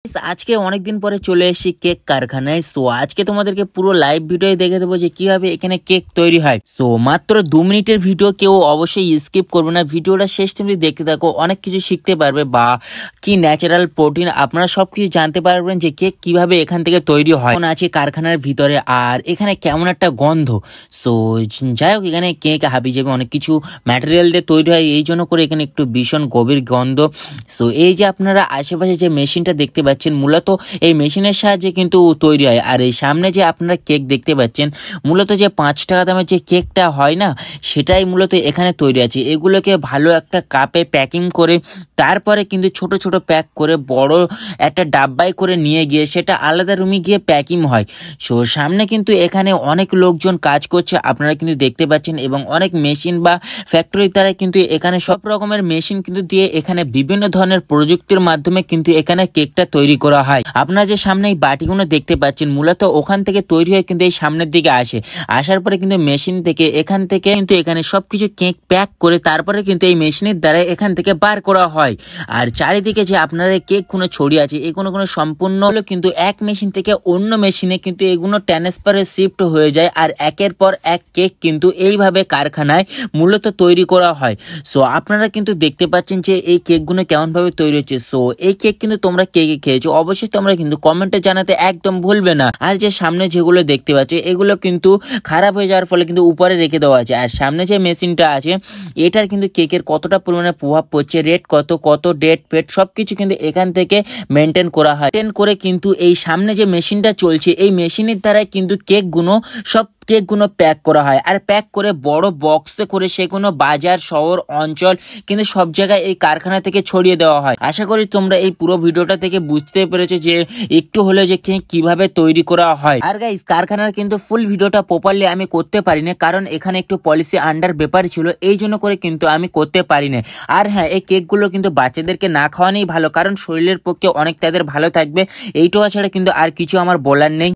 আজকে অনেকদিন পরে চলে এসেছি কেক কারখানায়। সো আজকে তোমাদেরকে পুরো লাইভ ভিডিও দেখে দেবো যে কিভাবে এখানে কেক তৈরি হয়। সো মাত্র 2 মিনিটের ভিডিও, কেউ অবশ্যই স্কিপ করবে না। ভিডিওটা শেষ তুমি দেখতে থাকো, অনেক কিছু শিখতে পারবে বা কি ন্যাচারাল প্রোটিন আপনারা সবকিছু জানতে পারবেন যে কেক কিভাবে এখান থেকে তৈরি হয়। এখন আছে কারখানার ভিতরে আর এখানে কেমন একটা গন্ধ। সো যাই হোক, এখানে কেক হাবি যাবে অনেক কিছু ম্যাটেরিয়াল দিয়ে তৈরি হয়, এই জন্য করে এখানে একটু ভীষণ গভীর গন্ধ। সো এই যে আপনারা আশেপাশে যে মেশিনটা দেখতে পাচ্ছেন, মূলত এই মেশিনের সাহায্যে কিন্তু তৈরি হয়। আর এই সামনে যে আপনারা কেক দেখতে পাচ্ছেন, মূলত যে 5 টাকা দামের যে কেকটা হয় না, সেটাই মূলত এখানে তৈরি আছে। এগুলোকে ভালো একটা কাপে প্যাকিং করে তারপরে কিন্তু ছোট ছোট প্যাক করে বড় একটা ডাব্বায় করে নিয়ে গিয়ে সেটা আলাদা রুমে গিয়ে প্যাকিং হয়। সো সামনে কিন্তু এখানে অনেক লোকজন কাজ করছে, আপনারা কিন্তু দেখতে পাচ্ছেন, এবং অনেক মেশিন বা ফ্যাক্টরির দ্বারা কিন্তু এখানে সব রকমের মেশিন কিন্তু দিয়ে এখানে বিভিন্ন ধরনের প্রযুক্তির মাধ্যমে কিন্তু এখানে কেকটা তৈরি করা হয়। আপনারা যে সামনে এই বাটিগুলো দেখতে পাচ্ছেন, মূলত ওখান থেকে তৈরি হয়ে কিন্তু এই সামনের দিকে আসে, আসার পরে কিন্তু মেশিন থেকে এখান থেকে কিন্তু এখানে সবকিছু কেক প্যাক করে তারপরে কিন্তু এই মেশিনের দ্বারা এখান থেকে বার করা হয়। আর চারিদিকে যে আপনারা কেক গুলো ছড়িয়ে আছে, এগুলো সম্পূর্ণ হলো কিন্তু এক মেশিন থেকে অন্য মেশিনে কিন্তু এগুলো ট্রান্সফারে শিফট হয়ে যায়। আর একের পর এক কেক কিন্তু এইভাবে কারখানায় মূলত তৈরি করা হয়। সো আপনারা কিন্তু দেখতে পাচ্ছেন যে এই কেকগুলো কেমন ভাবে তৈরি হচ্ছে। সো এই কেক কিন্তু তোমরা কে কে খেয়েছো অবশ্যই তোমরা কিন্তু কমেন্টে জানাতে একদম ভুলবে না। আর যে সামনে যেগুলো দেখতে পাচ্ছ, এগুলো কিন্তু খারাপ হয়ে যাওয়ার ফলে কিন্তু উপরে রেখে দেওয়া আছে। আর সামনে যে মেশিনটা আছে, এটার কিন্তু কেকের কতটা পরিমাণে প্রভাব পড়ছে, রেট কত ডেট ফেট সবকিছু কিন্তু এখান থেকে মেনটেন করা হয়। মেনটেন করে কিন্তু এই সামনে যে মেশিনটা চলছে, এই মেশিনের দ্বারাই কিন্তু কেকগুলো প্যাক করা হয়। আর প্যাক করে বড় বক্সে করে সেগুলো বাজার, শহর, অঞ্চল কিন্তু সব জায়গায় এই কারখানা থেকে ছড়িয়ে দেওয়া হয়। আশা করি তোমরা এই পুরো ভিডিওটা থেকে বুঝতে পেরেছো যে একটু হলে যে কিভাবে তৈরি করা হয়। আর গাইস, কারখানার কিন্তু ফুল ভিডিওটা প্রপারলি আমি করতে পারি না, কারণ এখানে একটু পলিসি আন্ডার ব্যাপার ছিল, এই জন্য করে কিন্তু আমি করতে পারি না। আর হ্যাঁ, এই কেকগুলো কিন্তু বাচ্চাদেরকে না খাওয়ানোই ভালো, কারণ শরীরের পক্ষে অনেক তাদের ভালো থাকবে। এইটা ছাড়া কিন্তু আর কিছু আমার বলার নেই।